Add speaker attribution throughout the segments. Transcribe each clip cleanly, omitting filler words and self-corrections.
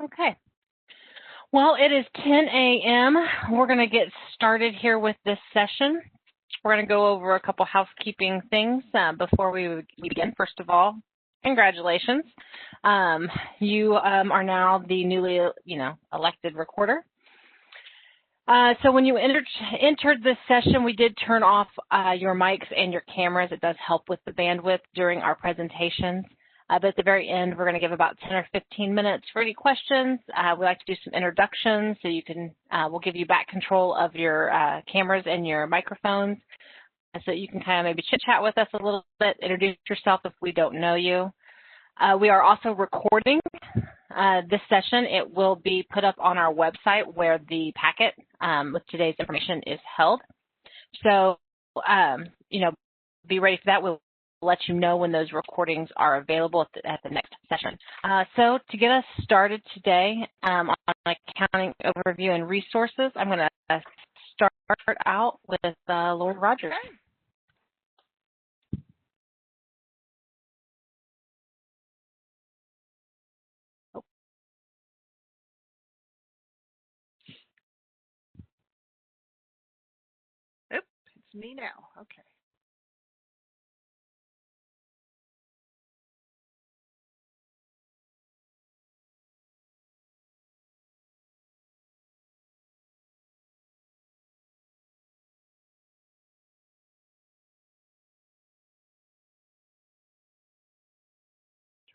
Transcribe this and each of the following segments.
Speaker 1: Okay. Well, it is 10 a.m. We're going to get started here with this session. We're going to go over a couple housekeeping things before we begin. First of all, congratulations. You are now the newly, elected recorder. So when you entered this session, we did turn off your mics and your cameras. It does help with the bandwidth during our presentations. But at the very end, we're going to give about 10 or 15 minutes for any questions. We like to do some introductions, so you can. We'll give you back control of your cameras and your microphones, so you can kind of maybe chit-chat with us a little bit, introduce yourself if we don't know you. We are also recording this session. It will be put up on our website where the packet with today's information is held. So, be ready for that. We'll let you know when those recordings are available at the next session. So to get us started today on accounting overview and resources, I'm going to start out with Lori Rogers.
Speaker 2: Okay. Oops, it's me now. Okay.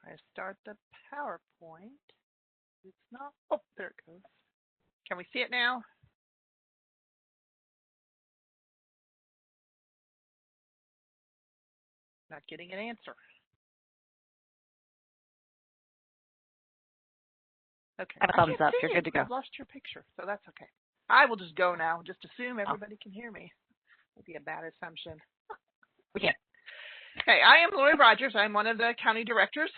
Speaker 2: Try to start the PowerPoint. It's not. Oh, there it goes. Can we see it now? Not getting an answer. Okay.
Speaker 1: Have a thumbs up. You're good to go.
Speaker 2: I've lost your picture, so that's okay. I will just go now. Just assume everybody can hear me. Would be a bad assumption.
Speaker 1: Okay.
Speaker 2: Okay, I am Lori Rogers. I'm one of the county directors.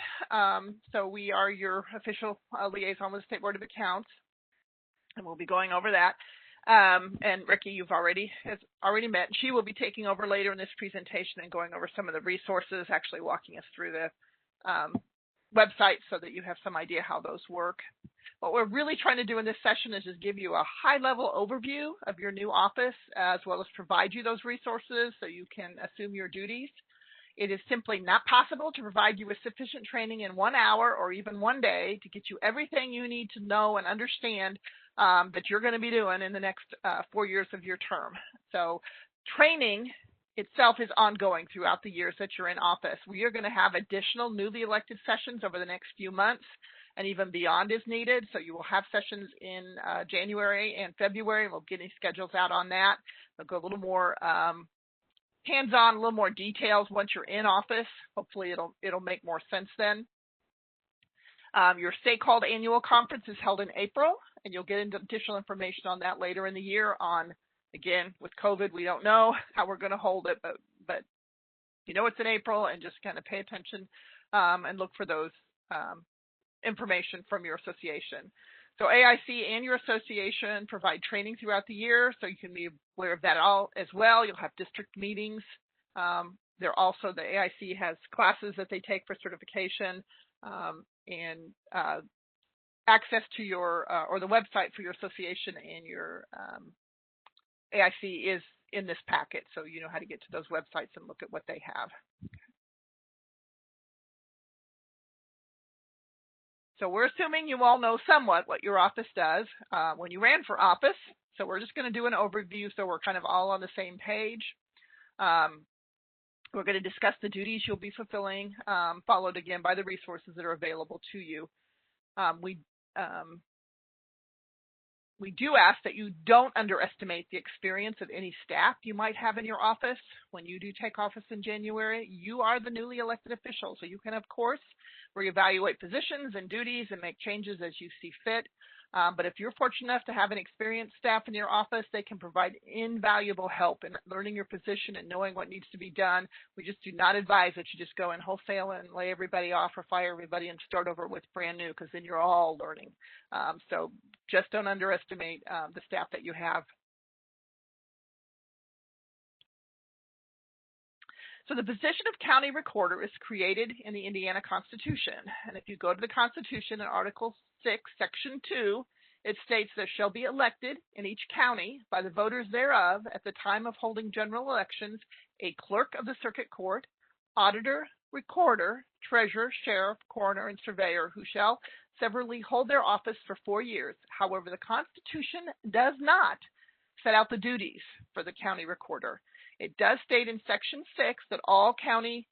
Speaker 2: So we are your official liaison with the State Board of Accounts, and we'll be going over that. And Ricky, you've already met. She will be taking over later in this presentation and going over some of the resources, actually walking us through the website so that you have some idea how those work. What we're really trying to do in this session is just give you a high-level overview of your new office, as well as provide you those resources so you can assume your duties. It is simply not possible to provide you with sufficient training in 1 hour or even 1 day to get you everything you need to know and understand that you're going to be doing in the next 4 years of your term. So training itself is ongoing throughout the years that you're in office. We are going to have additional newly elected sessions over the next few months and even beyond as needed. So you will have sessions in January and February. We'll get any schedules out on that. We'll go a little more hands-on, a little more details once you're in office. Hopefully it'll make more sense then. Your state-called annual conference is held in April, and you'll get into additional information on that later in the year on, again, with COVID, we don't know how we're going to hold it, but it's in April, and just kind of pay attention and look for those information from your association. So AIC and your association provide training throughout the year, so you can be aware of that all as well. You'll have district meetings. The AIC has classes that they take for certification, and access to your or the website for your association and your AIC is in this packet, so you know how to get to those websites and look at what they have. So we're assuming you all know somewhat what your office does when you ran for office. So we're just going to do an overview so we're kind of all on the same page. We're going to discuss the duties you'll be fulfilling, followed again by the resources that are available to you. We do ask that you don't underestimate the experience of any staff you might have in your office. When you do take office in January, you are the newly elected official, so you can, of course, reevaluate positions and duties and make changes as you see fit. But if you're fortunate enough to have an experienced staff in your office, they can provide invaluable help in learning your position and knowing what needs to be done. We just do not advise that you just go in wholesale and lay everybody off or fire everybody and start over with brand new, because then you're all learning. So just don't underestimate the staff that you have. So the position of county recorder is created in the Indiana Constitution. And if you go to the Constitution in Article 6, Section 2, it states there shall be elected in each county by the voters thereof at the time of holding general elections a clerk of the circuit court, auditor, recorder, treasurer, sheriff, coroner, and surveyor who shall severally hold their office for 4 years. However, the Constitution does not set out the duties for the county recorder. It does state in Section 6 that all county,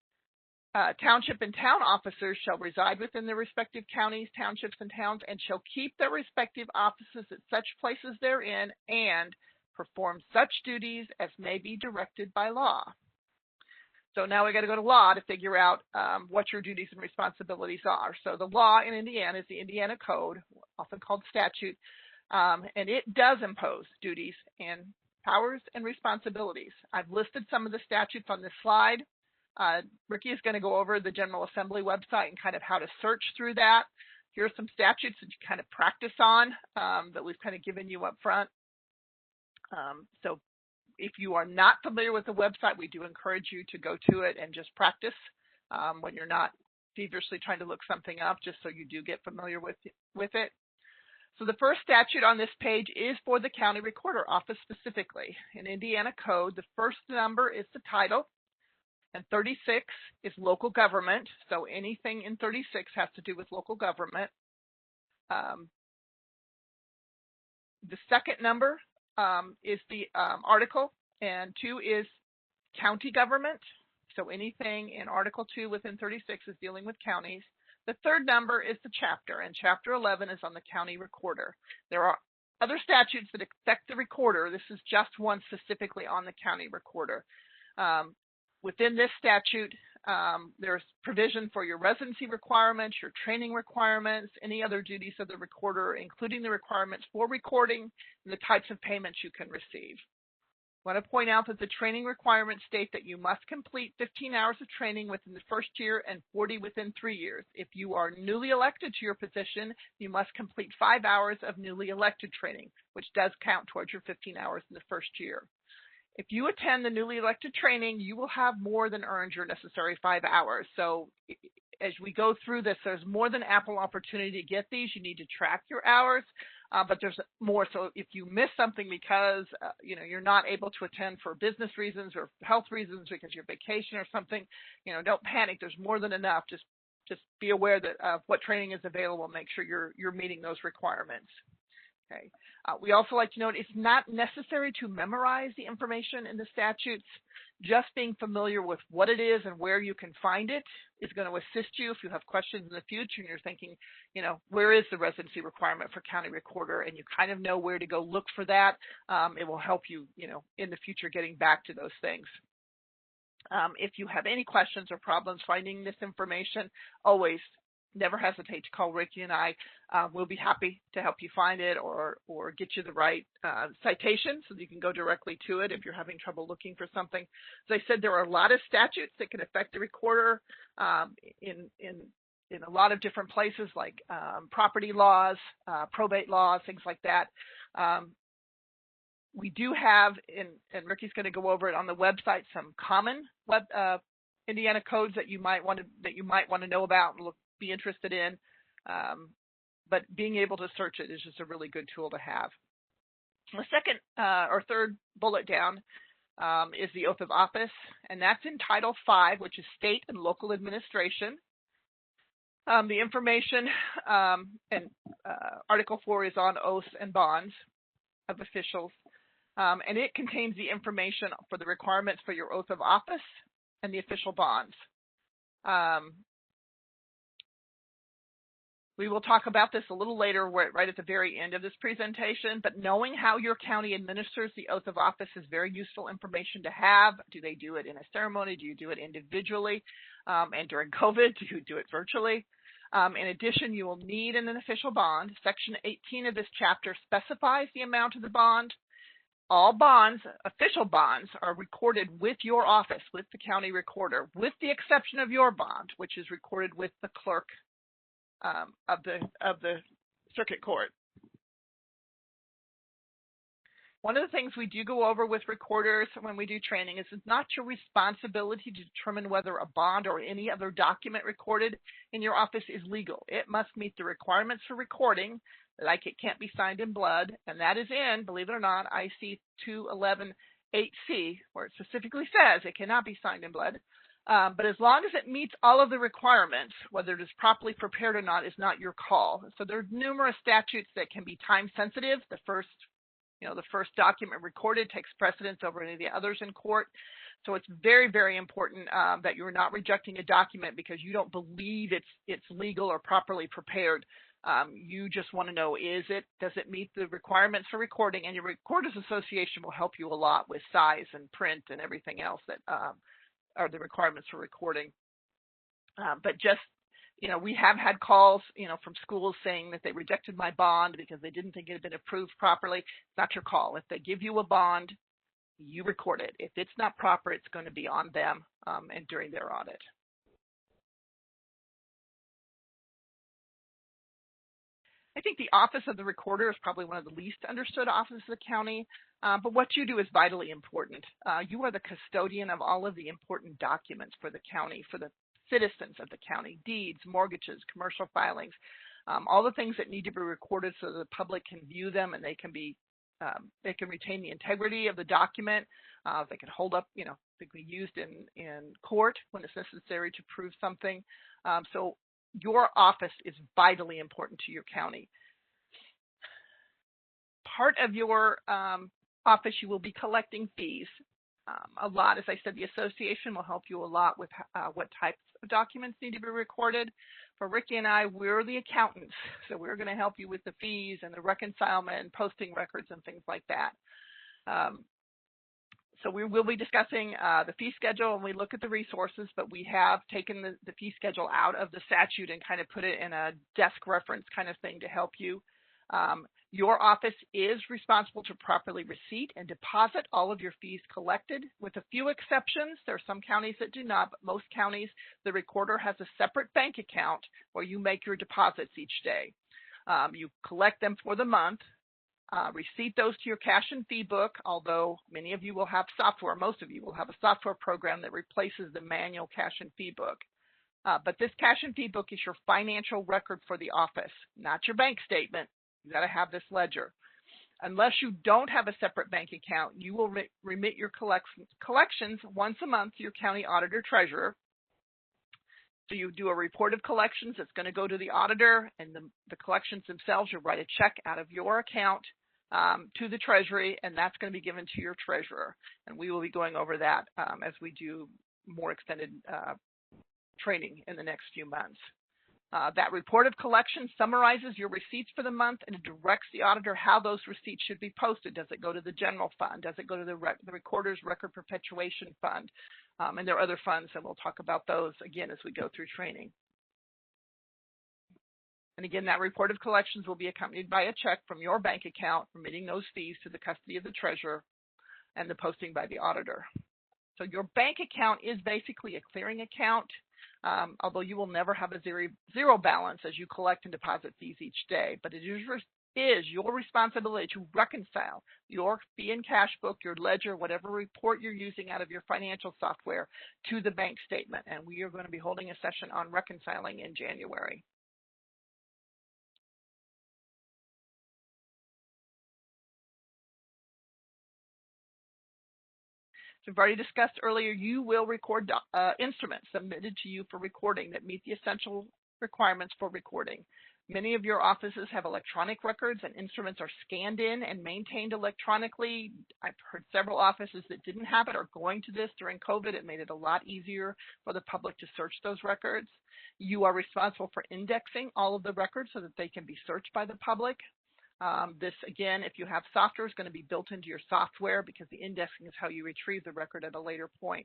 Speaker 2: township, and town officers shall reside within their respective counties, townships, and towns, and shall keep their respective offices at such places therein and perform such duties as may be directed by law. So now we got to go to law to figure out what your duties and responsibilities are. So the law in Indiana is the Indiana Code, often called statute, and it does impose duties and powers and responsibilities. I've listed some of the statutes on this slide. Ricky is going to go over the General Assembly website and kind of how to search through that. Here are some statutes that you kind of practice on that we've kind of given you up front. So if you are not familiar with the website, we do encourage you to go to it and just practice when you're not feverishly trying to look something up, just so you do get familiar with it. So the first statute on this page is for the county recorder office specifically. In Indiana Code, the first number is the title, and 36 is local government. So anything in 36 has to do with local government. The second number is the article, and 2 is county government. So anything in Article 2 within 36 is dealing with counties. The third number is the chapter, and Chapter 11 is on the county recorder. There are other statutes that affect the recorder. This is just one specifically on the county recorder. Within this statute, there's provision for your residency requirements, your training requirements, any other duties of the recorder, including the requirements for recording and the types of payments you can receive. I want to point out that the training requirements state that you must complete 15 hours of training within the first year and 40 within 3 years. If you are newly elected to your position, you must complete 5 hours of newly elected training, which does count towards your 15 hours in the first year. If you attend the newly elected training, you will have more than earned your necessary 5 hours. So as we go through this, there's more than ample opportunity to get these. You need to track your hours, but there's more. So if you miss something because you're not able to attend for business reasons or health reasons because you're vacation or something, don't panic. There's more than enough. Just be aware that what training is available. Make sure you're meeting those requirements. Okay. We also like to note it's not necessary to memorize the information in the statutes. Just being familiar with what it is and where you can find it is going to assist you if you have questions in the future and you're thinking, where is the residency requirement for county recorder, and you kind of know where to go look for that. It will help you, in the future getting back to those things. If you have any questions or problems finding this information, always never hesitate to call Ricky and I. We'll be happy to help you find it or get you the right citation so that you can go directly to it if you're having trouble looking for something. As I said, there are a lot of statutes that can affect the recorder in a lot of different places, like property laws, probate laws, things like that. We do have, and Ricky's going to go over it on the website, some common Indiana codes that you might want to know about and be interested in, but being able to search it is just a really good tool to have. The second or third bullet down is the oath of office, and that's in Title 5, which is State and Local Administration. The information and Article 4 is on oaths and bonds of officials, and it contains the information for the requirements for your oath of office and the official bonds. We will talk about this a little later, right at the very end of this presentation, but knowing how your county administers the oath of office is very useful information to have. Do they do it in a ceremony? Do you do it individually? And during COVID, do you do it virtually? In addition, you will need an official bond. Section 18 of this chapter specifies the amount of the bond. All bonds, official bonds, are recorded with your office, with the county recorder, with the exception of your bond, which is recorded with the clerk of the circuit court. One of the things we do go over with recorders when we do training is it's not your responsibility to determine whether a bond or any other document recorded in your office is legal. It must meet the requirements for recording, like it can't be signed in blood, and that is in, believe it or not, IC 211-8C, where it specifically says it cannot be signed in blood. But as long as it meets all of the requirements, whether it is properly prepared or not is not your call. So there are numerous statutes that can be time sensitive. The first document recorded takes precedence over any of the others in court. So it's very, very important that you're not rejecting a document because you don't believe it's legal or properly prepared. You just want to know, does it meet the requirements for recording? And your Recorders Association will help you a lot with size and print and everything else that are the requirements for recording. But just, we have had calls, from schools saying that they rejected my bond because they didn't think it had been approved properly. It's not your call. If they give you a bond, you record it. If it's not proper, it's going to be on them and during their audit. I think the office of the recorder is probably one of the least understood offices of the county, but what you do is vitally important. You are the custodian of all of the important documents for the county, for the citizens of the county: deeds, mortgages, commercial filings, all the things that need to be recorded so that the public can view them and they can retain the integrity of the document. They can hold up, they can be used in court when it's necessary to prove something. So your office is vitally important to your county. Part of your office, you will be collecting fees. A lot, as I said, the association will help you a lot with what types of documents need to be recorded. For Ricky and I, we're the accountants, so we're going to help you with the fees and the reconcilement and posting records and things like that. So we will be discussing the fee schedule when we look at the resources, but we have taken the fee schedule out of the statute and kind of put it in a desk reference kind of thing to help you. Your office is responsible to properly receipt and deposit all of your fees collected, with a few exceptions. There are some counties that do not, but most counties, the recorder has a separate bank account where you make your deposits each day. You collect them for the month. Receipt those to your cash and fee book, although many of you will have software, most of you will have a software program that replaces the manual cash and fee book. But this cash and fee book is your financial record for the office, not your bank statement. You got to have this ledger. Unless you don't have a separate bank account, you will remit your collections once a month to your county auditor treasurer. So you do a report of collections that's going to go to the auditor, and the collections themselves, you write a check out of your account to the Treasury, and that's going to be given to your treasurer. And we will be going over that as we do more extended training in the next few months. That report of collections summarizes your receipts for the month, and it directs the auditor how those receipts should be posted. Does it go to the general fund? Does it go to the recorder's record perpetuation fund? And there are other funds, and we'll talk about those again as we go through training. And again, that report of collections will be accompanied by a check from your bank account remitting those fees to the custody of the treasurer and the posting by the auditor. So your bank account is basically a clearing account, although you will never have a zero balance as you collect and deposit fees each day. But it is your responsibility to reconcile your fee and cash book, your ledger, whatever report you're using out of your financial software to the bank statement. And we are going to be holding a session on reconciling in January. So we've already discussed earlier, you will record instruments submitted to you for recording that meet the essential requirements for recording. Many of your offices have electronic records, and instruments are scanned in and maintained electronically. I've heard several offices that didn't have it are going to this during COVID. It made it a lot easier for the public to search those records. You are responsible for indexing all of the records so that they can be searched by the public. This, again, if you have software, is going to be built into your software because the indexing is how you retrieve the record at a later point.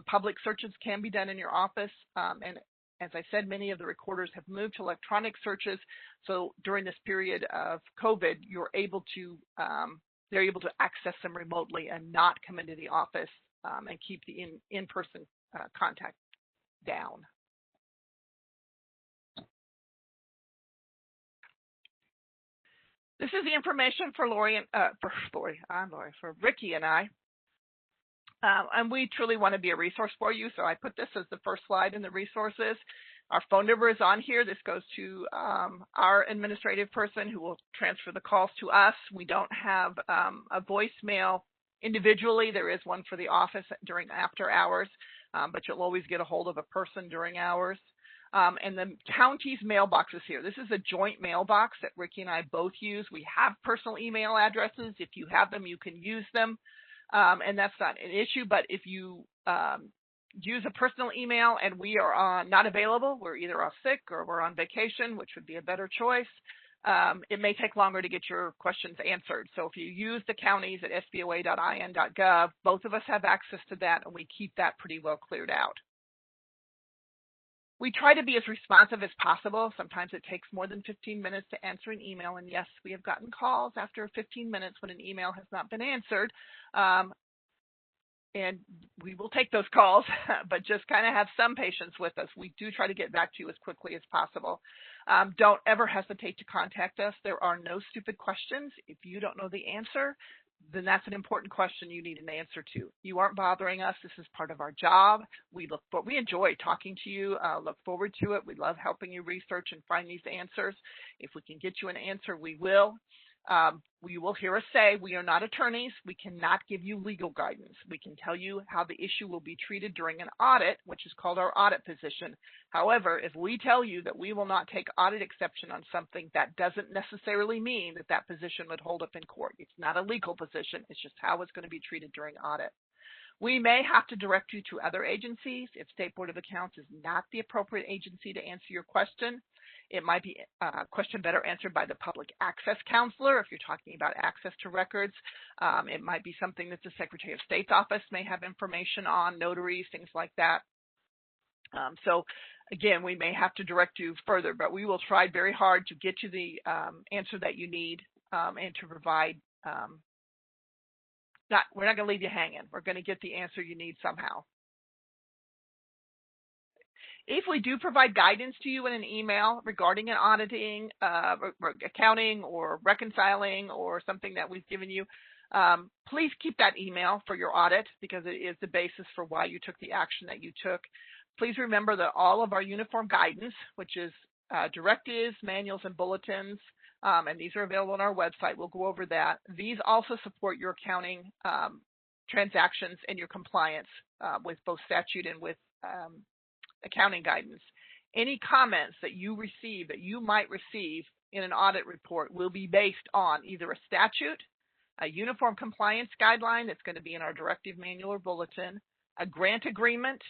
Speaker 2: Public searches can be done in your office, and as I said, many of the recorders have moved to electronic searches. So during this period of COVID, they're able to access them remotely and not come into the office and keep the in-person contact down. This is the information for Ricky and I. And we truly want to be a resource for you. So I put this as the first slide in the resources. Our phone number is on here. This goes to our administrative person who will transfer the calls to us. We don't have a voicemail individually. There is one for the office during after hours, but you'll always get a hold of a person during hours. And the county's mailbox is here. This is a joint mailbox that Ricky and I both use. We have personal email addresses. If you have them, you can use them. And that's not an issue, but if you use a personal email and we are not available, we're either off sick or we're on vacation, which would be a better choice, it may take longer to get your questions answered. So if you use the counties at sboa.in.gov, both of us have access to that, and we keep that pretty well cleared out. We try to be as responsive as possible. Sometimes it takes more than 15 minutes to answer an email. And yes, we have gotten calls after 15 minutes when an email has not been answered. And we will take those calls, but just kind of have some patience with us. We do try to get back to you as quickly as possible. Don't ever hesitate to contact us. There are no stupid questions. If you don't know the answer, then that's an important question you need an answer to. You aren't bothering us. This is part of our job. We enjoy talking to you, look forward to it. We love helping you research and find these answers. If we can get you an answer, we will. You will hear us say we are not attorneys. We cannot give you legal guidance. We can tell you how the issue will be treated during an audit, which is called our audit position. However, if we tell you that we will not take audit exception on something, that doesn't necessarily mean that that position would hold up in court. It's not a legal position. It's just how it's going to be treated during audit. We may have to direct you to other agencies if State Board of Accounts is not the appropriate agency to answer your question. It might be a question better answered by the public access counselor if you're talking about access to records. It might be something that the Secretary of State's office may have information on, notaries, things like that. So again, we may have to direct you further, but we will try very hard to get you the answer that you need and to provide we're not going to leave you hanging. We're going to get the answer you need somehow. If we do provide guidance to you in an email regarding an auditing, accounting, or reconciling, or something that we've given you, please keep that email for your audit because it is the basis for why you took the action that you took. Please remember that all of our uniform guidance, which is directives, manuals, and bulletins, and these are available on our website. We'll go over that. These also support your accounting transactions and your compliance with both statute and with accounting guidance. Any comments that you receive, that you might receive in an audit report will be based on either a statute, a uniform compliance guideline that's going to be in our directive manual or bulletin, a grant agreement,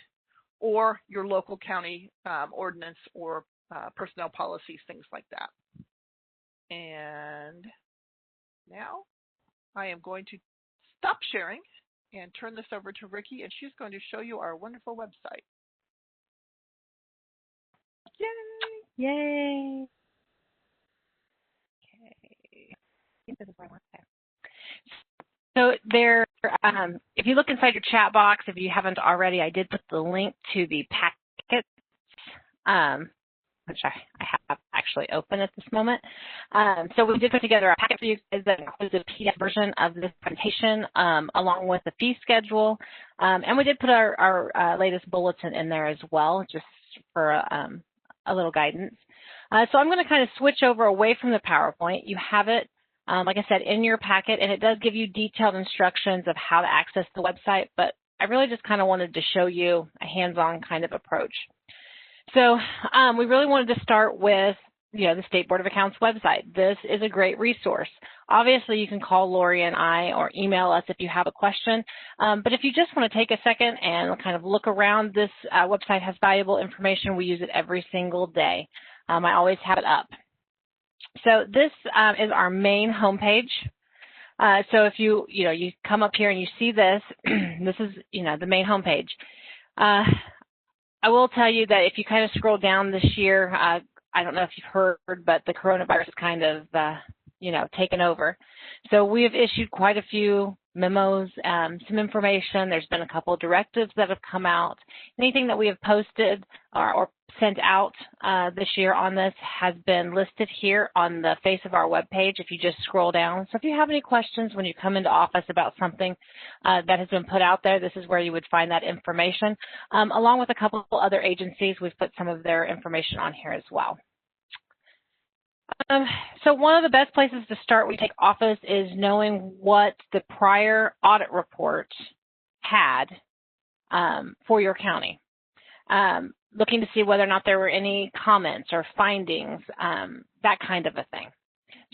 Speaker 2: or your local county ordinance or personnel policies, things like that. And now I am going to stop sharing and turn this over to Ricky, and she's going to show you our wonderful website.
Speaker 1: Yay! Yay! Okay. So there, if you look inside your chat box, if you haven't already, I did put the link to the packets, which I have actually open at this moment. So we did put together a packet for you guys that includes a PDF version of this presentation along with the fee schedule. And we did put our latest bulletin in there as well, just for a little guidance. So I'm going to kind of switch over away from the PowerPoint. You have it, like I said, in your packet, and it does give you detailed instructions of how to access the website, but I really just kind of wanted to show you a hands-on kind of approach. So we really wanted to start with, the State Board of Accounts website. This is a great resource. Obviously, you can call Lori and I or email us if you have a question. But if you just want to take a second and kind of look around, this website has valuable information. We use it every single day. I always have it up. So this is our main homepage. So if you come up here and you see this, this is, the main homepage. I will tell you that if you kind of scroll down this year, I don't know if you've heard, but the coronavirus is kind of, taken over. So we have issued quite a few memos, some information. There's been a couple of directives that have come out. Anything that we have posted or sent out this year on this has been listed here on the face of our webpage if you just scroll down. So if you have any questions when you come into office about something that has been put out there, this is where you would find that information. Along with a couple of other agencies, we've put some of their information on here as well. So one of the best places to start when you take office is knowing what the prior audit report had for your county. Looking to see whether or not there were any comments or findings, that kind of a thing.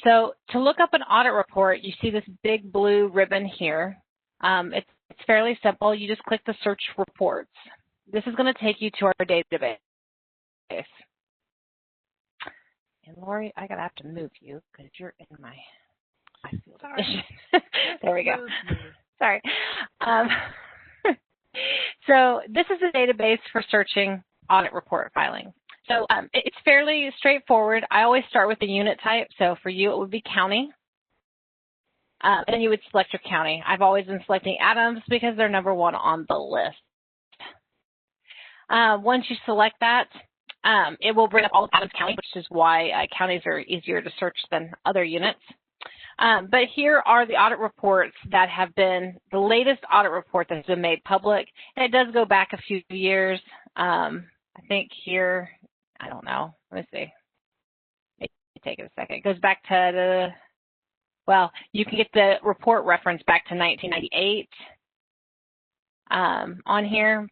Speaker 1: So to look up an audit report, you see this big blue ribbon here. It's fairly simple. You just click the search reports. This is going to take you to our database. And Lori, I gotta have to move you because you're in my field of vision. There we go. Sorry. So this is a database for searching audit report filing. So it's fairly straightforward. I always start with the unit type. So for you, it would be county. And then you would select your county. I've always been selecting Adams because they're number one on the list. Once you select that, it will bring up all of Adams County, which is why counties are easier to search than other units. But here are the audit reports that have been the latest audit report that's been made public. And it does go back a few years. I think here, I don't know. Let me see. Maybe take it a second. It goes back to well, you can get the report reference back to 1998 on here.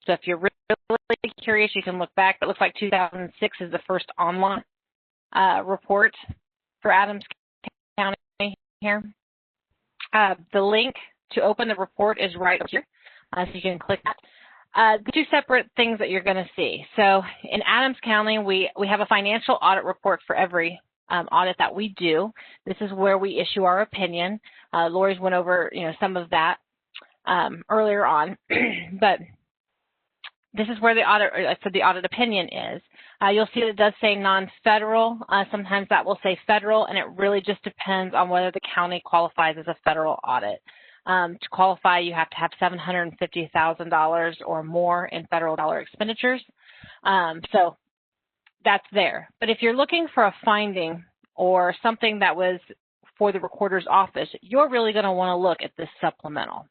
Speaker 1: So if you're really curious, you can look back. It looks like 2006 is the first online report for Adams County here. The link to open the report is right here, so you can click that. The two separate things that you're going to see. So in Adams County, we have a financial audit report for every audit that we do. This is where we issue our opinion. Lori's went over some of that earlier on, but this is where the audit opinion is. You'll see that it does say non-federal. Sometimes that will say federal, and it really just depends on whether the county qualifies as a federal audit. To qualify, you have to have $750,000 or more in federal dollar expenditures. So that's there. But if you're looking for a finding or something that was for the recorder's office, you're really going to want to look at this supplemental.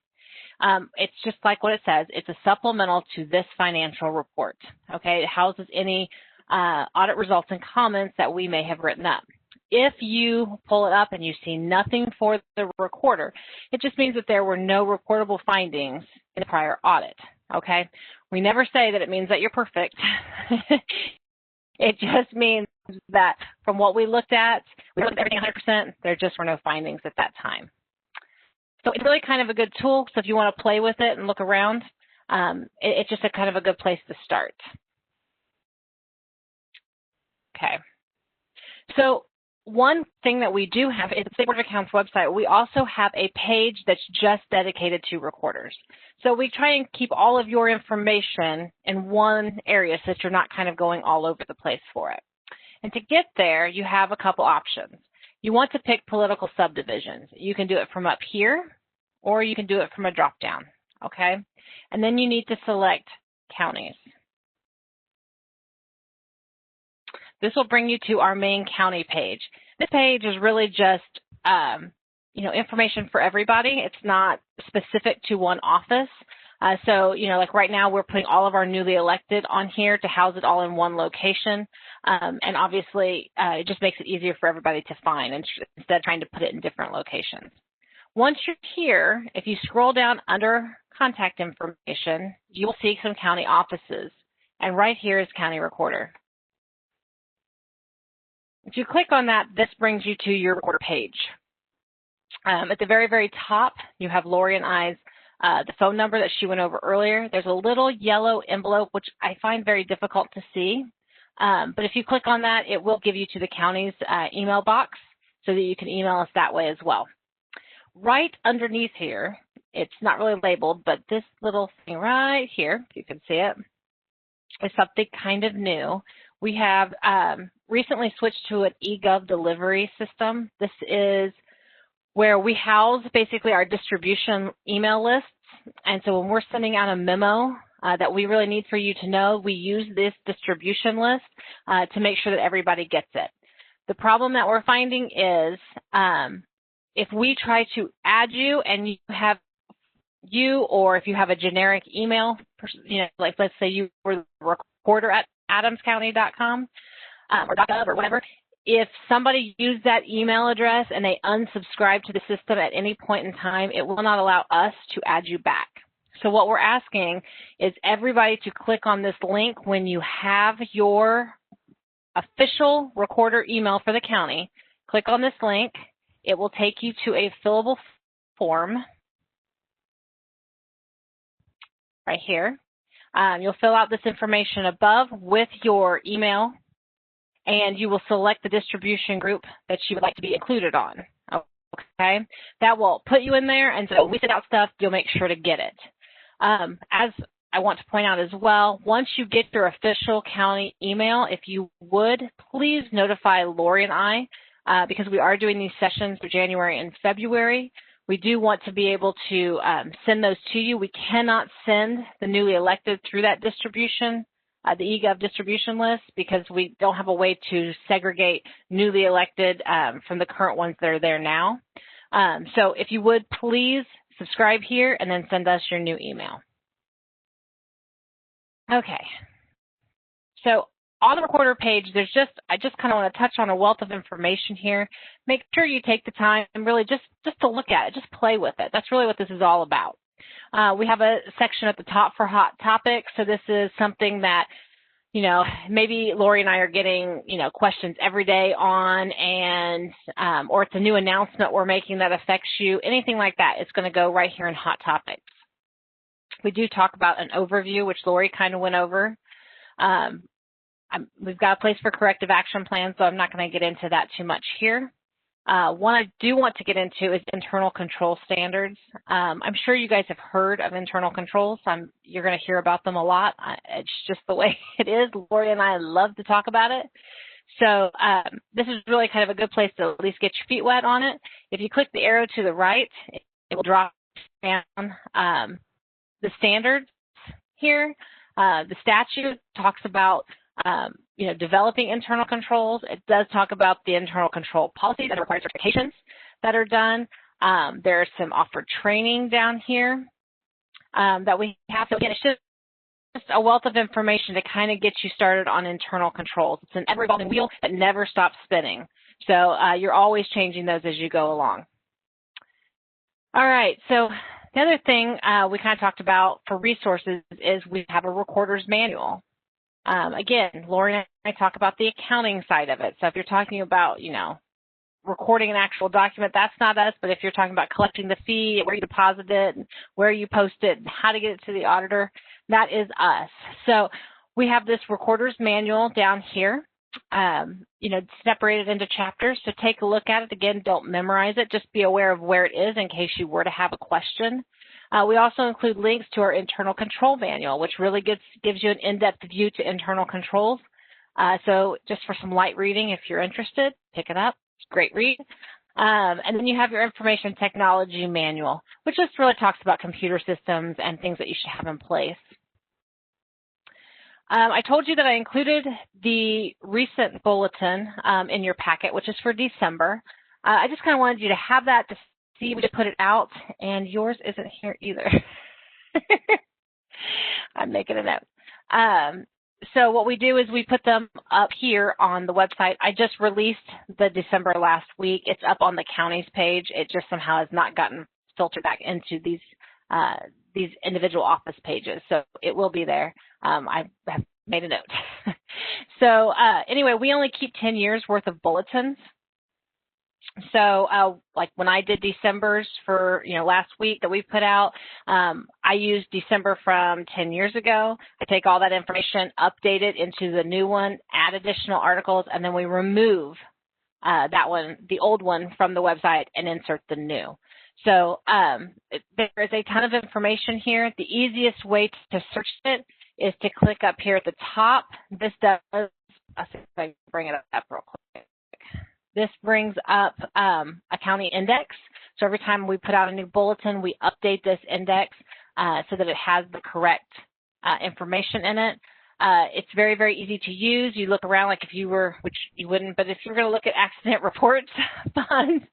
Speaker 1: It's just like what it says. It's a supplemental to this financial report. Okay, it houses any audit results and comments that we may have written up. If you pull it up and you see nothing for the recorder, it just means that there were no reportable findings in the prior audit. Okay, we never say that it means that you're perfect. It just means that from what we looked at everything 100%. There just were no findings at that time. So it's really kind of a good tool. So if you want to play with it and look around, it's just a kind of a good place to start. Okay. So one thing that we do have is the State Board of Accounts website. We also have a page that's just dedicated to recorders. So we try and keep all of your information in one area so that you're not kind of going all over the place for it. And to get there, you have a couple options. You want to pick political subdivisions. You can do it from up here, or you can do it from a drop-down, okay? And then you need to select counties. This will bring you to our main county page. This page is really just, information for everybody. It's not specific to one office. So, like right now, we're putting all of our newly elected on here to house it all in one location. And obviously, it just makes it easier for everybody to find instead of trying to put it in different locations. Once you're here, if you scroll down under contact information, you will see some county offices. And right here is County Recorder. If you click on that, this brings you to your recorder page. At the very, very top, you have Lori and I's the phone number that she went over earlier. There's a little yellow envelope, which I find very difficult to see. But if you click on that, it will give you to the county's email box so that you can email us that way as well. Right underneath here, it's not really labeled, but this little thing right here, if you can see it, is something kind of new. We have recently switched to an eGov delivery system. This is where we house basically our distribution email lists. And so when we're sending out a memo that we really need for you to know, we use this distribution list to make sure that everybody gets it. The problem that we're finding is if we try to add you and or if you have a generic email, like let's say you were the recorder at adamscounty.com or .gov or whatever, if somebody used that email address and they unsubscribe to the system at any point in time, it will not allow us to add you back. So what we're asking is everybody to click on this link when you have your official recorder email for the county. Click on this link. It will take you to a fillable form right here. You'll fill out this information above with your email, and you will select the distribution group that you would like to be included on. Okay, that will put you in there, and so when we send out stuff, you'll make sure to get it. As I want to point out as well, once you get your official county email, if you would, please notify Lori and I, because we are doing these sessions for January and February. We do want to be able to send those to you. We cannot send the newly elected through that distribution, the eGov distribution list, because we don't have a way to segregate newly elected from the current ones that are there now. So if you would, please subscribe here and then send us your new email. Okay. So on the recorder page, I just kind of want to touch on a wealth of information here. Make sure you take the time and really just to look at it, just play with it. That's really what this is all about. We have a section at the top for hot topics. So this is something that, maybe Lori and I are getting, questions every day on, and or it's a new announcement we're making that affects you, anything like that. It's going to go right here in hot topics. We do talk about an overview, which Lori kind of went over. We've got a place for corrective action plans, so I'm not going to get into that too much here. One I do want to get into is internal control standards. I'm sure you guys have heard of internal controls. You're going to hear about them a lot. It's just the way it is. Lori and I love to talk about it. So this is really kind of a good place to at least get your feet wet on it. If you click the arrow to the right, it will drop down the standards here. The statute talks about developing internal controls. It does talk about the internal control policies and required certifications that are done. There's some offered training down here that we have. So again, it's just a wealth of information to kind of get you started on internal controls. It's an ever-evolving wheel that never stops spinning. So you're always changing those as you go along. All right, so the other thing we kind of talked about for resources is we have a recorder's manual. Again, Lori and I talk about the accounting side of it. So if you're talking about, recording an actual document, that's not us. But if you're talking about collecting the fee, where you deposit it, and where you post it, and how to get it to the auditor, that is us. So we have this recorder's manual down here, separated into chapters. So take a look at it. Again, don't memorize it. Just be aware of where it is in case you were to have a question. We also include links to our internal control manual, which really gives you an in-depth view to internal controls. So just for some light reading, if you're interested, pick it up. It's a great read. And then you have your information technology manual, which just really talks about computer systems and things that you should have in place. I told you that I included the recent bulletin in your packet, which is for December. I just kind of wanted you to have that to see, we just put it out, and yours isn't here either. I'm making a note. So what we do is we put them up here on the website. I just released the December last week. It's up on the county's page. It just somehow has not gotten filtered back into these individual office pages. So it will be there. I have made a note. So anyway, we only keep 10 years worth of bulletins. So like when I did December's for, last week that we put out, I used December from 10 years ago. I take all that information, update it into the new one, add additional articles, and then we remove that one, the old one from the website, and insert the new. So there is a ton of information here. The easiest way to search it is to click up here at the top. This does, I'll see if I can bring it up real quick. This brings up a county index. So every time we put out a new bulletin, we update this index so that it has the correct information in it. It's very, very easy to use. You look around like if you were, which you wouldn't, but if you're going to look at accident reports funds,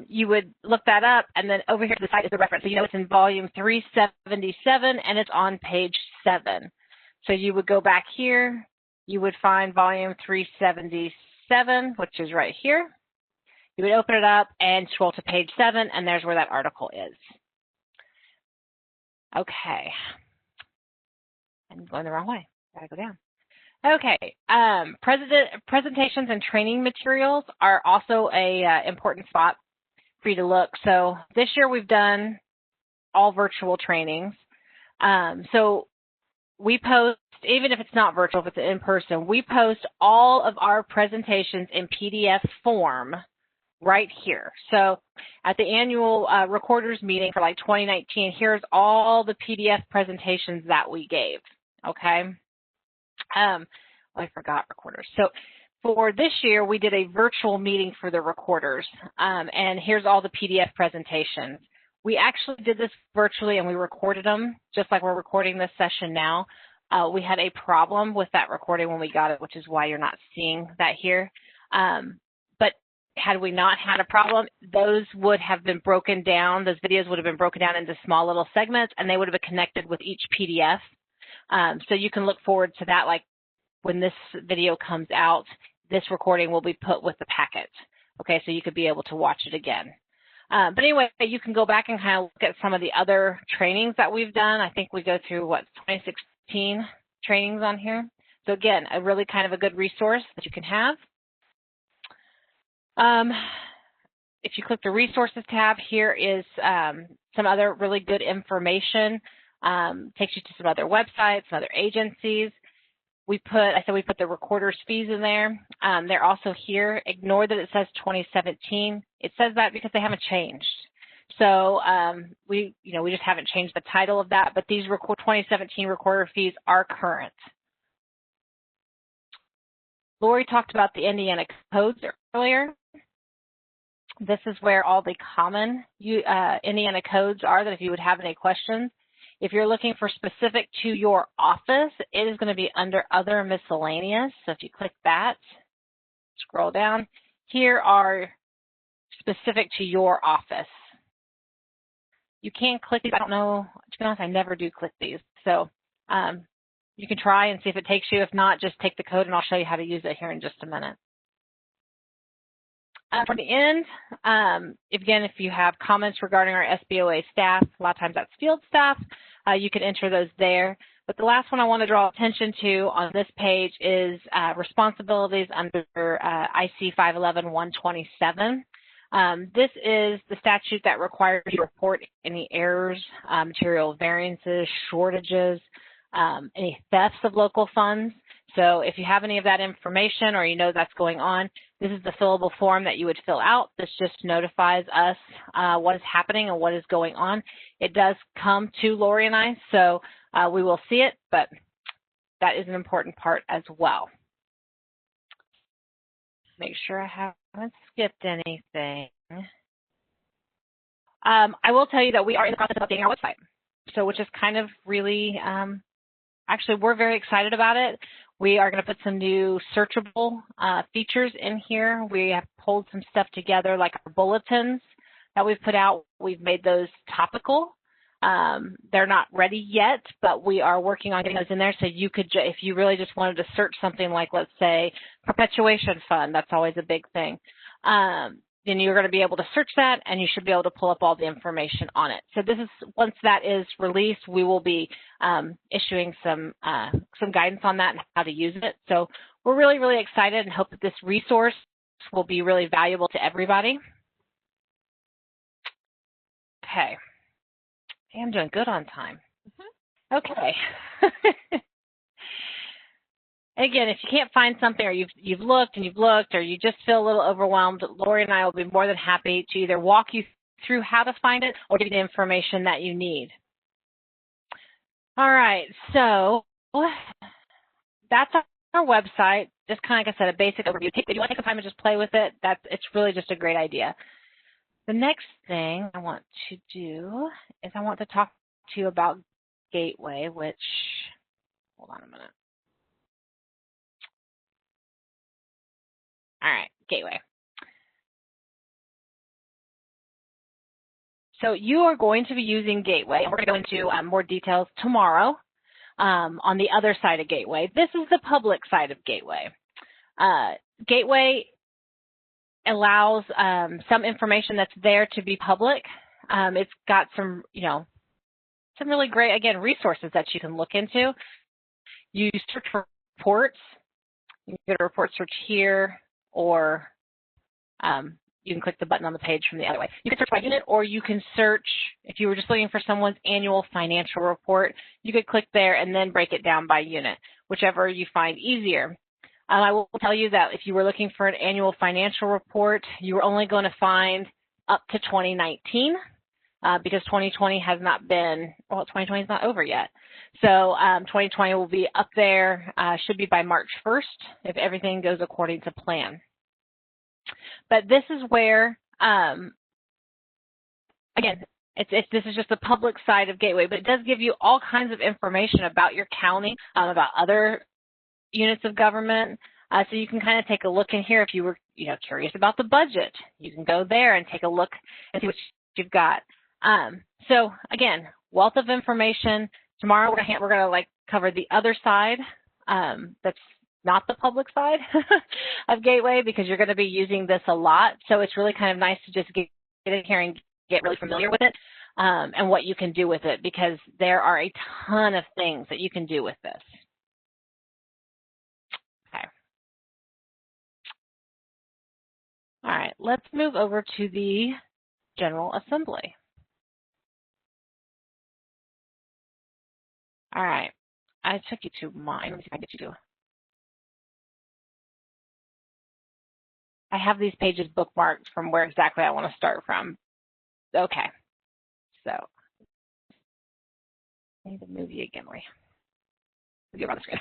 Speaker 1: you would look that up, and then over here to the side is the reference. So you know it's in volume 377, and it's on page 7. So you would go back here. You would find volume 377, which is right here. You would open it up and scroll to page 7, and there's where that article is. Okay. I'm going the wrong way. Gotta go down. Okay. Presentations and training materials are also a important spot for you to look. So this year we've done all virtual trainings. So we post, even if it's not virtual, if it's in person, we post all of our presentations in PDF form right here. So at the annual recorders meeting for like 2019, here's all the PDF presentations that we gave. Okay. I forgot recorders. So for this year, we did a virtual meeting for the recorders, and here's all the PDF presentations. We actually did this virtually, and we recorded them just like we're recording this session now. We had a problem with that recording when we got it, which is why you're not seeing that here. But had we not had a problem, those would have been broken down. Those videos would have been broken down into small little segments, and they would have been connected with each PDF. So you can look forward to that, like when this video comes out, this recording will be put with the packet. Okay, so you could be able to watch it again. But anyway, you can go back and kind of look at some of the other trainings that we've done. I think we go through, 2016 trainings on here. So again, a really kind of a good resource that you can have. If you click the resources tab, here is some other really good information. Takes you to some other websites, some other agencies. I said we put the recorder's fees in there. They're also here. Ignore that it says 2017. It says that because they haven't changed. So we just haven't changed the title of that, but these 2017 recorder fees are current. Lori talked about the Indiana codes earlier. This is where all the common Indiana codes are, that if you would have any questions. If you're looking for specific to your office, it is going to be under Other Miscellaneous. So if you click that, scroll down, here are specific to your office. You can click these. I don't know, to be honest, I never do click these. So you can try and see if it takes you. If not, just take the code and I'll show you how to use it here in just a minute. For the end, if you have comments regarding our SBOA staff, a lot of times that's field staff, you can enter those there. But the last one I want to draw attention to on this page is responsibilities under IC 511-127. This is the statute that requires you to report any errors, material variances, shortages, any thefts of local funds. So if you have any of that information or you know that's going on, this is the fillable form that you would fill out. This just notifies us what is happening and what is going on. It does come to Lori and I, so we will see it, but that is an important part as well. Make sure I haven't skipped anything. I will tell you that we are in the process of updating our website, so which is kind of really, actually we're very excited about it. We are going to put some new searchable features in here. We have pulled some stuff together like our bulletins that we've put out. We've made those topical. They're not ready yet, but we are working on getting those in there. So you could, if you really just wanted to search something like, let's say, perpetuation fund, that's always a big thing. Then you're going to be able to search that and you should be able to pull up all the information on it. So this is, once that is released, we will be issuing some guidance on that and how to use it. So we're really, really excited and hope that this resource will be really valuable to everybody. Okay. Hey, I'm doing good on time. Okay. Again, if you can't find something or you've looked and you've looked or you just feel a little overwhelmed, Lori and I will be more than happy to either walk you through how to find it or give you the information that you need. All right, so that's our website. Just kind of like I said, a basic overview. If you want to take some time and just play with it, it's really just a great idea. The next thing I want to do is I want to talk to you about Gateway, which, hold on a minute. All right, Gateway. So you are going to be using Gateway, and we're going to go into more details tomorrow on the other side of Gateway. This is the public side of Gateway. Gateway allows some information that's there to be public. It's got some, some really great, again, resources that you can look into. You search for reports. You can go to report search here, or you can click the button on the page from the other way. You can search by unit, or you can search, if you were just looking for someone's annual financial report, you could click there and then break it down by unit, whichever you find easier. I will tell you that if you were looking for an annual financial report, you were only going to find up to 2019 because 2020 has not been, well, 2020 is not over yet. So 2020 will be up there, should be by March 1st if everything goes according to plan. But this is where, again, this is just the public side of Gateway, but it does give you all kinds of information about your county, about other units of government. So you can kind of take a look in here if you were, curious about the budget. You can go there and take a look and see what you've got. So again, wealth of information. Tomorrow we're going to cover the other side. That's not the public side of Gateway, because you're going to be using this a lot. So it's really kind of nice to just get in here and get really familiar with it and what you can do with it, because there are a ton of things that you can do with this. Okay. All right, let's move over to the General Assembly. All right, I took you to mine. Let me see if I can get you to. I have these pages bookmarked from where exactly I want to start from. Okay, so I need to move you again, Lori. Get on the screen.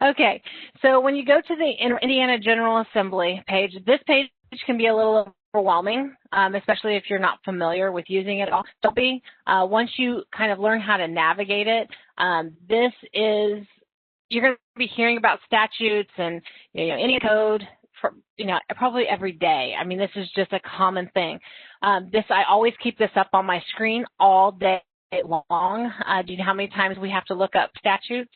Speaker 1: Okay, so when you go to the Indiana General Assembly page, this page can be a little overwhelming, especially if you're not familiar with using it at all. Don't be. Once you kind of learn how to navigate it, this is, you're going to be hearing about statutes and any code for, probably every day. I mean, this is just a common thing. I always keep this up on my screen all day long. Do you know how many times we have to look up statutes?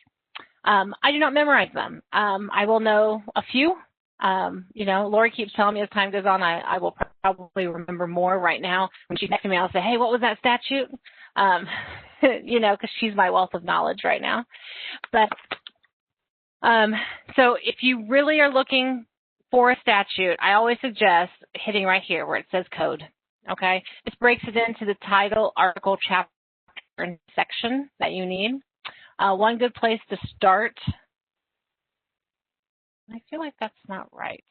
Speaker 1: I do not memorize them. I will know a few. Lori keeps telling me as time goes on, I will probably remember more. Right now, when she's next to me, I'll say, hey, what was that statute? Because she's my wealth of knowledge right now. But so if you really are looking for a statute, I always suggest hitting right here where it says code. Okay, this breaks it into the title, article, chapter, and section that you need. One good place to start, I feel like that's not right.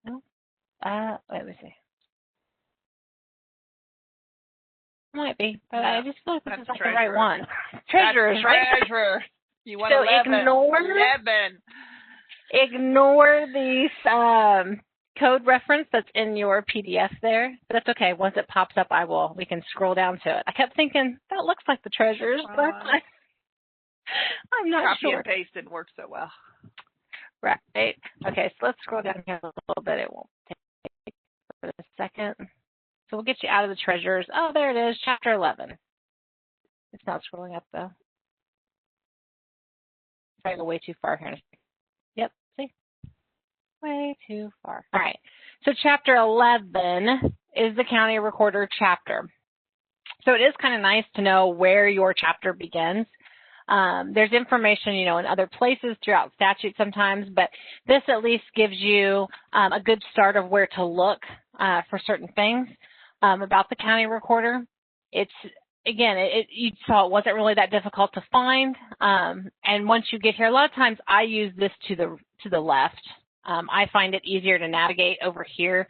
Speaker 1: No, let me see. Might be, but no, I just feel like this is not the right one. Treasurer, right?
Speaker 2: Treasurer. You want
Speaker 1: so
Speaker 2: 11.
Speaker 1: Ignore these code reference that's in your PDF there, but that's okay. Once it pops up, we can scroll down to it. I kept thinking that looks like the treasurer's, but I'm not sure.
Speaker 2: Copy and paste didn't work so well.
Speaker 1: Right. Okay, so let's scroll down here a little bit. It won't take a second. So we'll get you out of the treasurers. Oh, there it is, chapter 11. It's not scrolling up though. Trying to go way too far here. Yep, see? Way too far. All right, so chapter 11 is the county recorder chapter. So it is kind of nice to know where your chapter begins. There's information, in other places throughout statute sometimes, but this at least gives you a good start of where to look for certain things about the county recorder. It's, again, you saw it wasn't really that difficult to find, and once you get here, a lot of times I use this to the left. I find it easier to navigate over here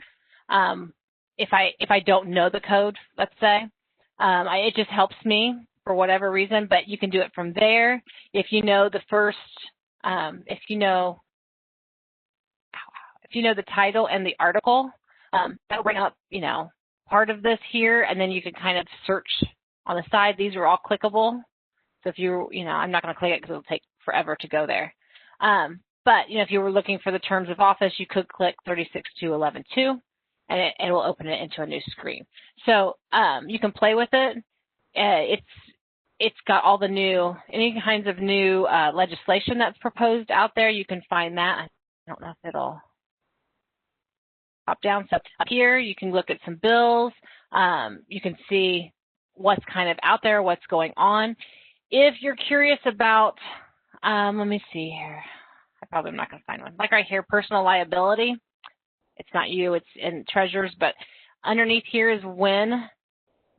Speaker 1: if I don't know the code, let's say. It just helps me for whatever reason, but you can do it from there. If you know the first, if you know if you know the title and the article, that'll bring up, part of this here, and then you can kind of search on the side. These are all clickable. So if I'm not going to click it because it'll take forever to go there. But, if you were looking for the terms of office, you could click 36.2.11.2, and it will open it into a new screen. So you can play with it. It's got all the any kinds of new legislation that's proposed out there. You can find that. I don't know if it'll pop down. So up here, you can look at some bills. You can see what's kind of out there, what's going on. If you're curious about, let me see here. I probably am not going to find one. Like right here, personal liability. It's not you, it's in treasurers, but underneath here is when,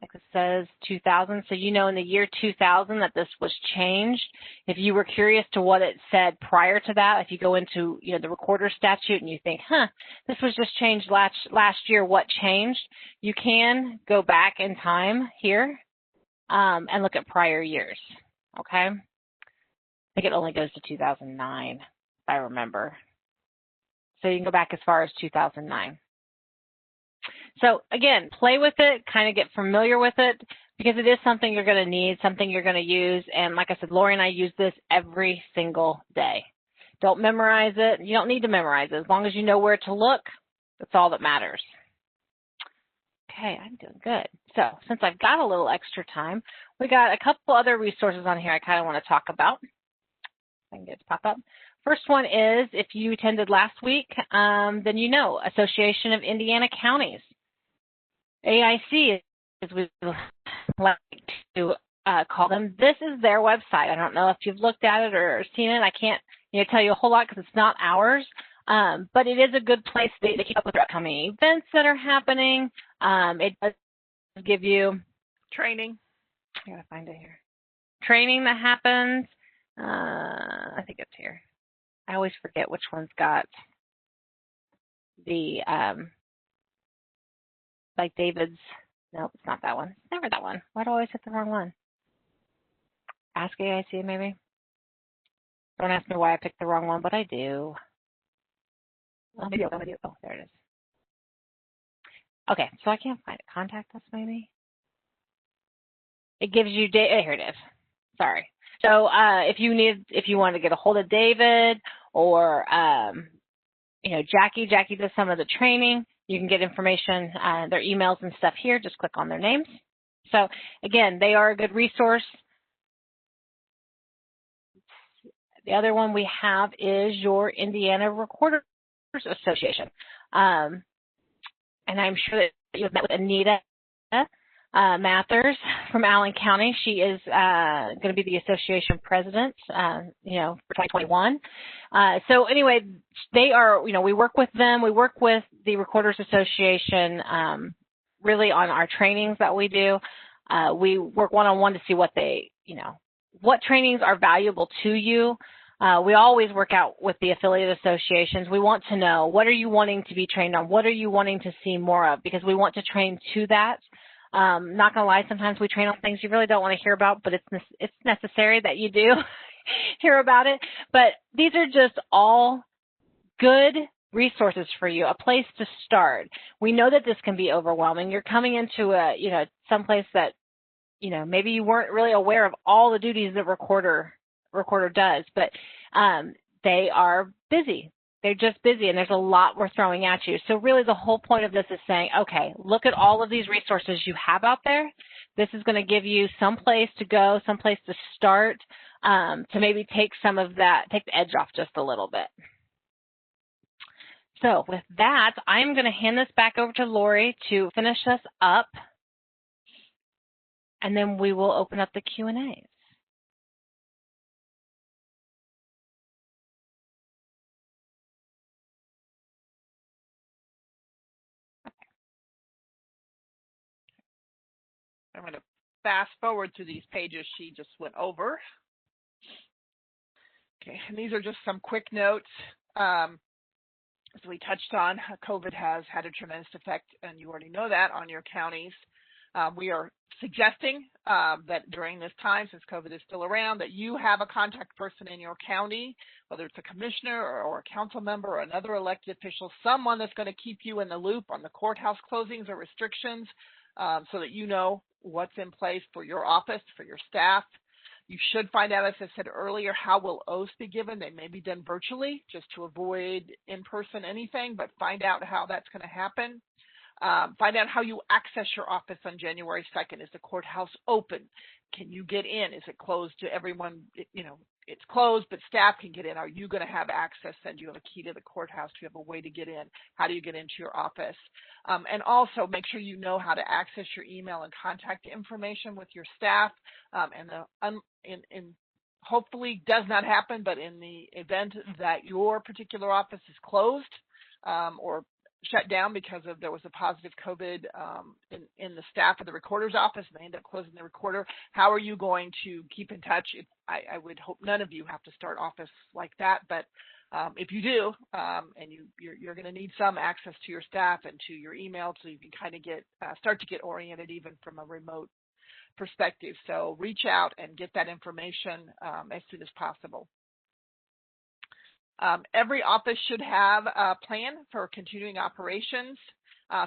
Speaker 1: like it says 2000. So in the year 2000 that this was changed. If you were curious to what it said prior to that, if you go into the recorder statute and you think, this was just changed last year, what changed? You can go back in time here and look at prior years. Okay, I think it only goes to 2009, if I remember. So you can go back as far as 2009. So again, play with it, kind of get familiar with it, because it is something you're going to need, something you're going to use. And like I said, Lori and I use this every single day. Don't memorize it. You don't need to memorize it. As long as you know where to look, that's all that matters. Okay, I'm doing good. So since I've got a little extra time, we got a couple other resources on here I kind of want to talk about. I can get it to pop up. First one is, if you attended last week, then Association of Indiana Counties. AIC, as we like to call them. This is their website. I don't know if you've looked at it or seen it. I can't tell you a whole lot because it's not ours, but it is a good place to keep up with their upcoming events that are happening. It does give you
Speaker 2: training.
Speaker 1: I gotta find it here. Training that happens. I think it's here. I always forget which one's got the like David's. Nope, it's not that one. It's never that one. Why do I always hit the wrong one? Ask AIC maybe. Don't ask me why I picked the wrong one, but I do. Oh, maybe I'll do. Oh, there it is. Okay, so I can't find it. Contact us maybe. It gives you here it is. Sorry. So if you want to get a hold of David or Jackie does some of the training. You can get information, their emails and stuff here. Just click on their names. So again, they are a good resource. The other one we have is your Indiana Recorders Association. And I'm sure that you've met with Anita Mathers from Allen County. She is going to be the association president, for 2021. So anyway, they are, we work with them. We work with the Recorders Association really on our trainings that we do. We work one-on-one to see what what trainings are valuable to you. We always work out with the affiliate associations. We want to know, what are you wanting to be trained on? What are you wanting to see more of? Because we want to train to that. Not going to lie, sometimes we train on things you really don't want to hear about, but it's necessary that you do hear about it. But these are just all good resources for you, a place to start. We know that this can be overwhelming. You're coming into someplace that, maybe you weren't really aware of all the duties that recorder does, but they are busy. They're just busy, and there's a lot we're throwing at you. So really the whole point of this is saying, okay, look at all of these resources you have out there. This is going to give you some place to go, some place to start, to maybe take the edge off just a little bit. So with that, I'm going to hand this back over to Lori to finish us up, and then we will open up the Q&As.
Speaker 2: I'm going to fast forward through these pages she just went over. Okay, and these are just some quick notes. As we touched on, COVID has had a tremendous effect, and you already know that, on your counties. We are suggesting that during this time, since COVID is still around, that you have a contact person in your county, whether it's a commissioner or a council member or another elected official, someone that's going to keep you in the loop on the courthouse closings or restrictions, so that you know what's in place for your office, for your staff. You should find out, as I said earlier, how will oaths be given. They may be done virtually just to avoid in-person anything, but find out how that's going to happen. Find out how you access your office on January 2nd. Is the courthouse open? Can you get in? Is it closed to everyone? It's closed, but staff can get in. Are you going to have access? And do you have a key to the courthouse? Do you have a way to get in? How do you get into your office? And also make sure you know how to access your email and contact information with your staff. And hopefully does not happen, but in the event that your particular office is closed or shut down because there was a positive COVID in the staff of the recorder's office and they end up closing the recorder, how are you going to keep in touch? I would hope none of you have to start office like that, but if you do, and you're going to need some access to your staff and to your email so you can kind of start to get oriented even from a remote perspective. So reach out and get that information as soon as possible. Every office should have a plan for continuing operations.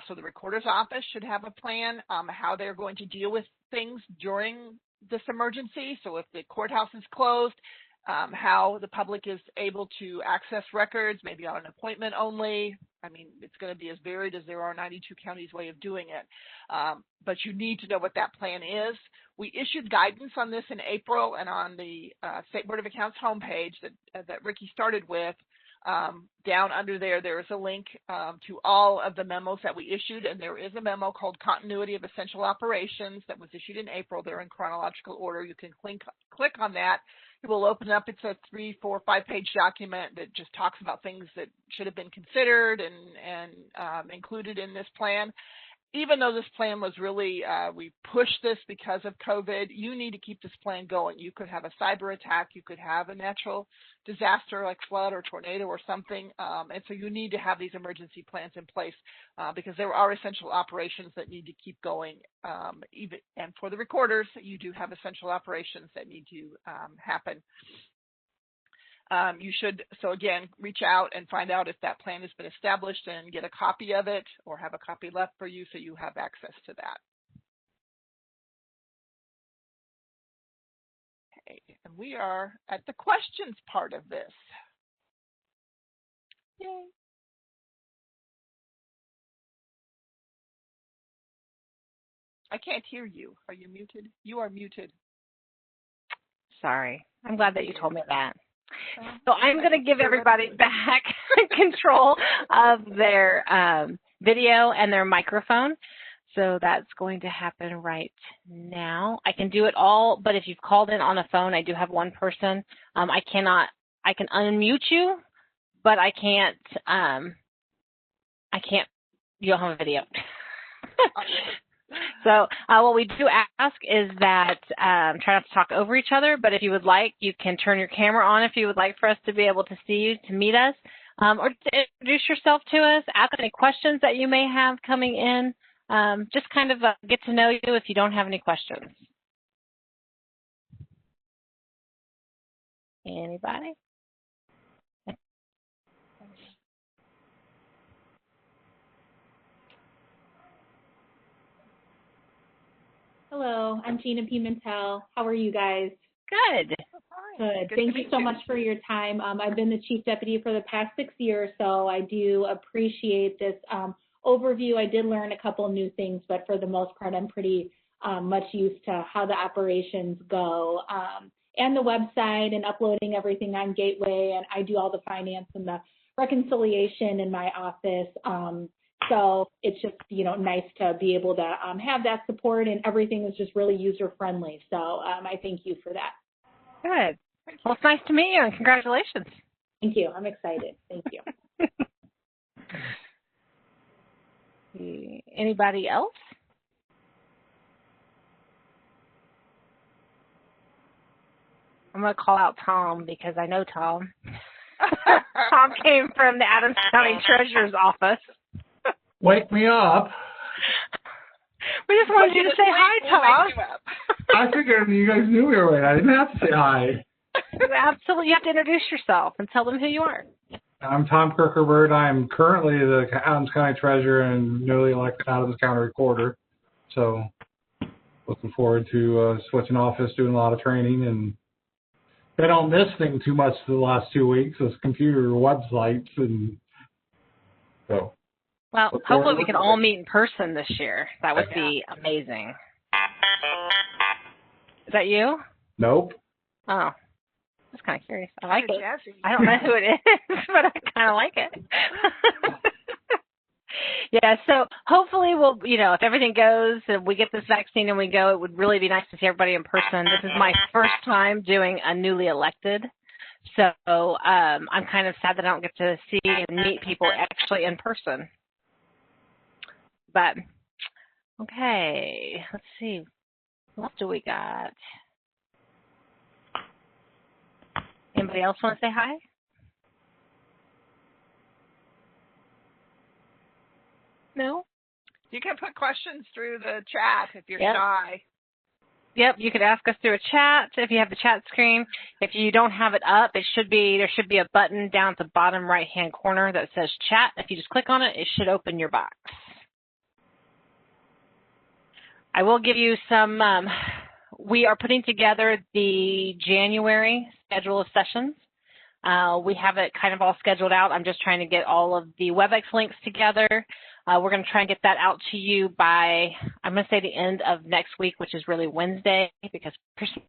Speaker 2: So the recorder's office should have a plan how they're going to deal with things during this emergency. So if the courthouse is closed, how the public is able to access records, maybe on an appointment only. I mean, it's going to be as varied as there are 92 counties' way of doing it. But you need to know what that plan is. We issued guidance on this in April, and on the State Board of Accounts homepage that Ricky started with, down under there is a link to all of the memos that we issued, and there is a memo called Continuity of Essential Operations that was issued in April. They're in chronological order. You can click on that. It will open up. It's a 3, 4, 5-page document that just talks about things that should have been considered and included in this plan. Even though this plan was really, we pushed this because of COVID, you need to keep this plan going. You could have a cyber attack. You could have a natural disaster like flood or tornado or something. And so you need to have these emergency plans in place because there are essential operations that need to keep going. And for the recorders, you do have essential operations that need to happen. You should, so again, reach out and find out if that plan has been established and get a copy of it or have a copy left for you so you have access to that. Okay, and we are at the questions part of this. Yay. I can't hear you. Are you muted? You are muted.
Speaker 1: Sorry. I'm glad that you told me that. So I'm going to give everybody back control of their video and their microphone. So that's going to happen right now. I can do it all, but if you've called in on a phone, I do have one person. I can unmute you, but I can't, you don't have a video. So what we do ask is that try not to talk over each other, but if you would like, you can turn your camera on if you would like for us to be able to see you, to meet us, or to introduce yourself to us, ask any questions that you may have coming in, just kind of get to know you if you don't have any questions. Anybody?
Speaker 3: Hello, I'm Gina Pimentel. How are you guys?
Speaker 1: Good.
Speaker 3: Good. Thank you so much for your time. I've been the chief deputy for the past 6 years, so I do appreciate this overview. I did learn a couple new things, but for the most part, I'm pretty much used to how the operations go. And the website and uploading everything on Gateway, and I do all the finance and the reconciliation in my office. So it's just, nice to be able to have that support, and everything is just really user-friendly. So I thank you for that.
Speaker 1: Good. Well, it's nice to meet you, and congratulations.
Speaker 3: Thank you. I'm excited. Thank you.
Speaker 1: Anybody else? I'm going to call out Tom because I know Tom. Tom came from the Adams County Treasurer's Office.
Speaker 4: Wake me up.
Speaker 1: We just wanted you to say hi, Tom.
Speaker 4: I figured you guys knew we were right. I didn't have to say hi.
Speaker 1: Absolutely. You have to introduce yourself and tell them who you are.
Speaker 4: I'm Tom Kirkerbird. I'm currently the Adams County Treasurer and newly elected Adams County Recorder. So looking forward to switching office, doing a lot of training, and been on this thing too much for the last 2 weeks, this computer websites, and so.
Speaker 1: Well, hopefully we can all meet in person this year. That would be amazing. Is that you?
Speaker 4: Nope.
Speaker 1: Oh, I was kind of curious. I like it. I don't know who it is, but I kind of like it. Yeah, so hopefully we'll, if everything goes and we get this vaccine and we go, it would really be nice to see everybody in person. This is my first time doing a newly elected. So I'm kind of sad that I don't get to see and meet people actually in person. But, okay, let's see. What else do we got? Anybody else want to say hi? No?
Speaker 2: You can put questions through the chat if you're shy.
Speaker 1: Yep, you could ask us through a chat if you have the chat screen. If you don't have it up, there should be a button down at the bottom right-hand corner that says chat. If you just click on it, it should open your box. I will give you some, we are putting together the January schedule of sessions. We have it kind of all scheduled out. I'm just trying to get all of the WebEx links together. We're going to try and get that out to you by, I'm going to say the end of next week, which is really Wednesday, because Christmas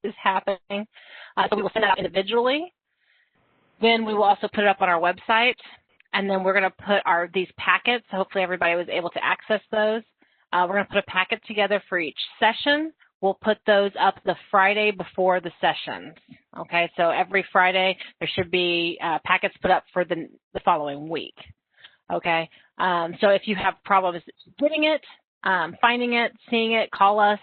Speaker 1: is happening. So we will send it out individually. Then we will also put it up on our website. And then we're going to put these packets. Hopefully everybody was able to access those. We're going to put a packet together for each session. We'll put those up the Friday before the sessions. Okay, so every Friday there should be packets put up for the following week. Okay, so if you have problems getting it, finding it, seeing it, call us.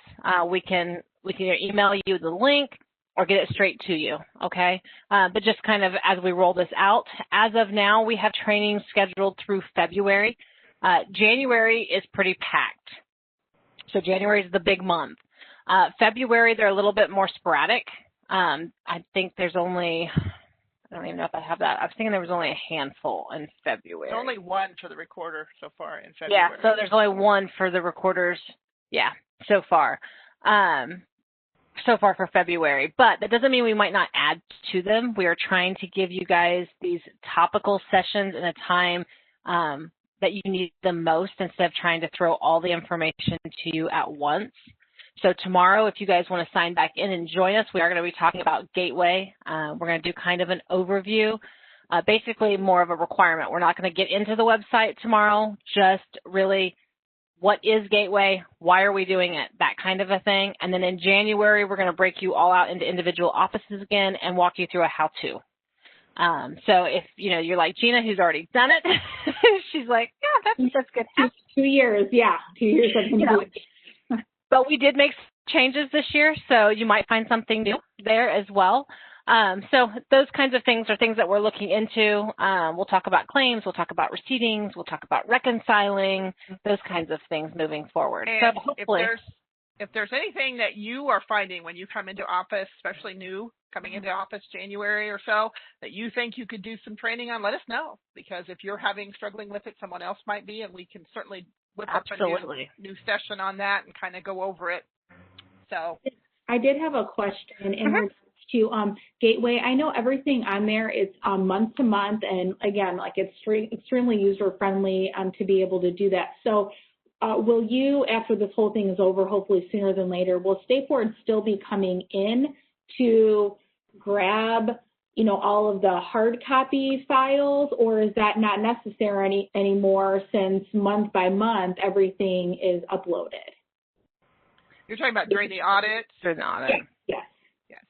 Speaker 1: We can either email you the link or get it straight to you. Okay, but just kind of as we roll this out, as of now, we have training scheduled through February. January is pretty packed. So January is the big month. February, they're a little bit more sporadic. I think there's only, I don't even know if I have that. I was thinking there was only a handful in February.
Speaker 2: There's only one for the recorder so far in February.
Speaker 1: Yeah, so there's only one for the recorders, so far. So far for February. But that doesn't mean we might not add to them. We are trying to give you guys these topical sessions in a time that you need the most instead of trying to throw all the information to you at once. So tomorrow, if you guys want to sign back in and join us, we are going to be talking about Gateway. We're going to do kind of an overview, basically more of a requirement. We're not going to get into the website tomorrow, just really what is Gateway, why are we doing it, that kind of a thing. And then in January, we're going to break you all out into individual offices again and walk you through a how-to. So if, you're like Gina, who's already done it, she's like, yeah, that's good.
Speaker 3: 2 years, 2 years I've been doing it.
Speaker 1: But we did make changes this year, so you might find something new there as well. So those kinds of things are things that we're looking into. We'll talk about claims, we'll talk about receiptings, we'll talk about reconciling, those kinds of things moving forward.
Speaker 2: And
Speaker 1: so hopefully,
Speaker 2: if there's anything that you are finding when you come into office, especially new, coming into office January or so, that you think you could do some training on, let us know. Because if you're struggling with it, someone else might be, and we can certainly whip up a new session on that and kind of go over it. So
Speaker 3: I did have a question in regards to Gateway. I know everything on there is month to month, and again, it's extremely user friendly to be able to do that. So will you, after this whole thing is over, hopefully sooner than later, will State Board still be coming in to grab all of the hard copy files, or is that not necessary anymore since month by month everything is uploaded?
Speaker 2: You're talking about during the audit?
Speaker 1: During the audit.
Speaker 3: Yes.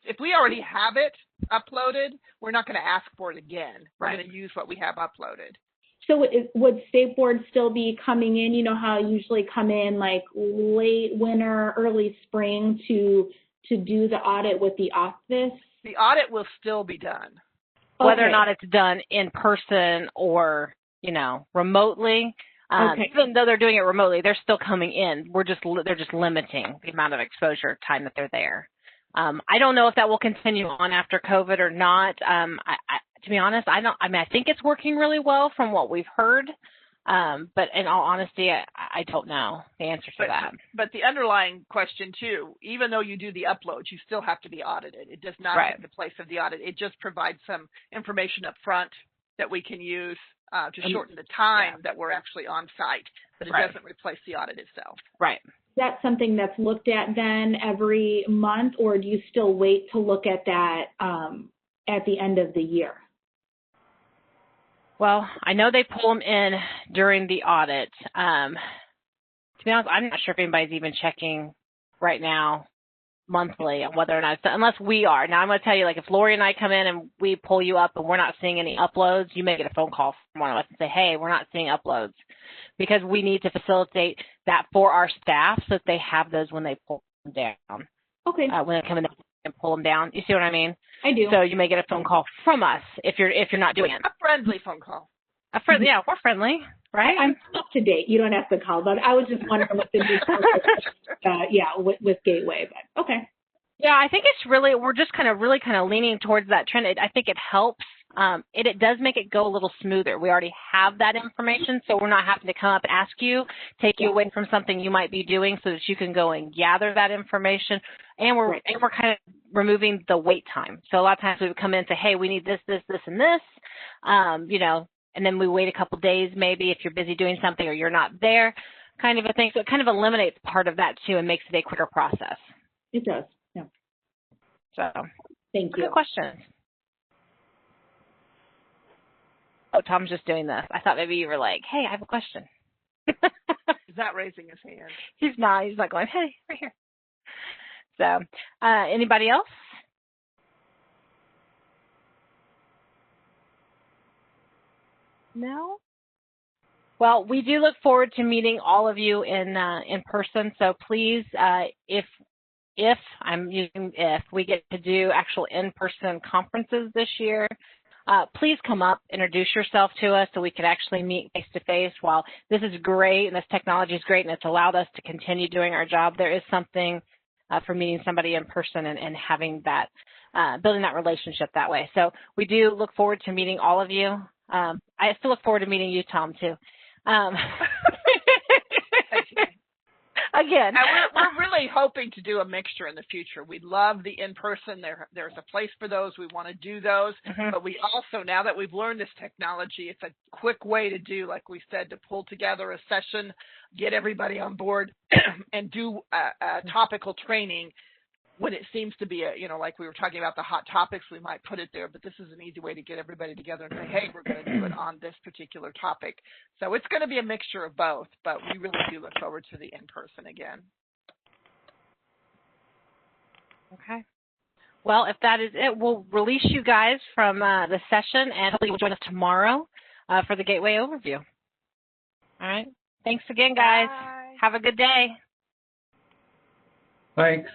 Speaker 2: If we already have it uploaded, we're not going to ask for it again. We're going to use what we have uploaded.
Speaker 3: So would State Board still be coming in? You know how I usually come in like late winter, early spring to do the audit with the office?
Speaker 2: The audit will still be done.
Speaker 1: Whether or not it's done in person or, remotely,
Speaker 3: Okay.
Speaker 1: Even though they're doing it remotely, they're still coming in. They're just limiting the amount of exposure time that they're there. I don't know if that will continue on after COVID or not. To be honest, I think it's working really well from what we've heard. But in all honesty, I don't know the answer to that.
Speaker 2: But the underlying question too, even though you do the uploads, you still have to be audited. It does not take the place of the audit. It just provides some information up front that we can use to shorten the time that we're actually on site, but it doesn't replace the audit itself.
Speaker 1: Right.
Speaker 3: Is that something that's looked at then every month, or do you still wait to look at that at the end of the year?
Speaker 1: Well, I know they pull them in during the audit. To be honest, I'm not sure if anybody's even checking right now monthly on whether or not, unless we are. Now, I'm going to tell you, like, if Lori and I come in and we pull you up and we're not seeing any uploads, you may get a phone call from one of us and say, hey, we're not seeing uploads, because we need to facilitate that for our staff so that they have those when they pull them down.
Speaker 3: Okay.
Speaker 1: When they come in and pull them down. You see what I mean?
Speaker 3: I do.
Speaker 1: So you may get a phone call from us if you're not doing it.
Speaker 2: A friendly phone call.
Speaker 1: Yeah, we're friendly, right?
Speaker 3: I'm up to date. You don't have to call, but I was just wondering what the new with Gateway, but okay.
Speaker 1: Yeah, I think it's really, we're just kind of leaning towards that trend. I think it helps. It does make it go a little smoother. We already have that information, so we're not having to come up and ask you, take you away from something you might be doing so that you can go and gather that information. And we're kind of removing the wait time. So a lot of times we would come in and say, hey, we need this, this, this, and this, and then we wait a couple days maybe if you're busy doing something or you're not there, kind of a thing. So it kind of eliminates part of that too and makes it a quicker process.
Speaker 3: It does, yeah.
Speaker 1: So
Speaker 3: thank you.
Speaker 1: Good questions. Oh, Tom's just doing this. I thought maybe you were like, hey, I have a question.
Speaker 2: He's not raising his hand.
Speaker 1: He's not going, hey, right here. So anybody else? No? Well, we do look forward to meeting all of you in person. So please, if we get to do actual in-person conferences this year, please come up, introduce yourself to us so we can actually meet face-to-face. While this is great and this technology is great and it's allowed us to continue doing our job, there is something for meeting somebody in person and having that, building that relationship that way. So we do look forward to meeting all of you. I still look forward to meeting you, Tom, too. Again.
Speaker 2: And we're really hoping to do a mixture in the future. We love the in-person. There's a place for those. We want to do those. Mm-hmm. But we also, now that we've learned this technology, it's a quick way to do, like we said, to pull together a session, get everybody on board, and do a topical training when it seems to be like we were talking about the hot topics, we might put it there, but this is an easy way to get everybody together and say, hey, we're going to do it on this particular topic. So it's going to be a mixture of both, but we really do look forward to the in-person again.
Speaker 1: Okay. Well, if that is it, we'll release you guys from the session, and hopefully you'll join us tomorrow for the Gateway overview. All right. Thanks again, guys.
Speaker 2: Bye.
Speaker 1: Have a good day.
Speaker 4: Thanks.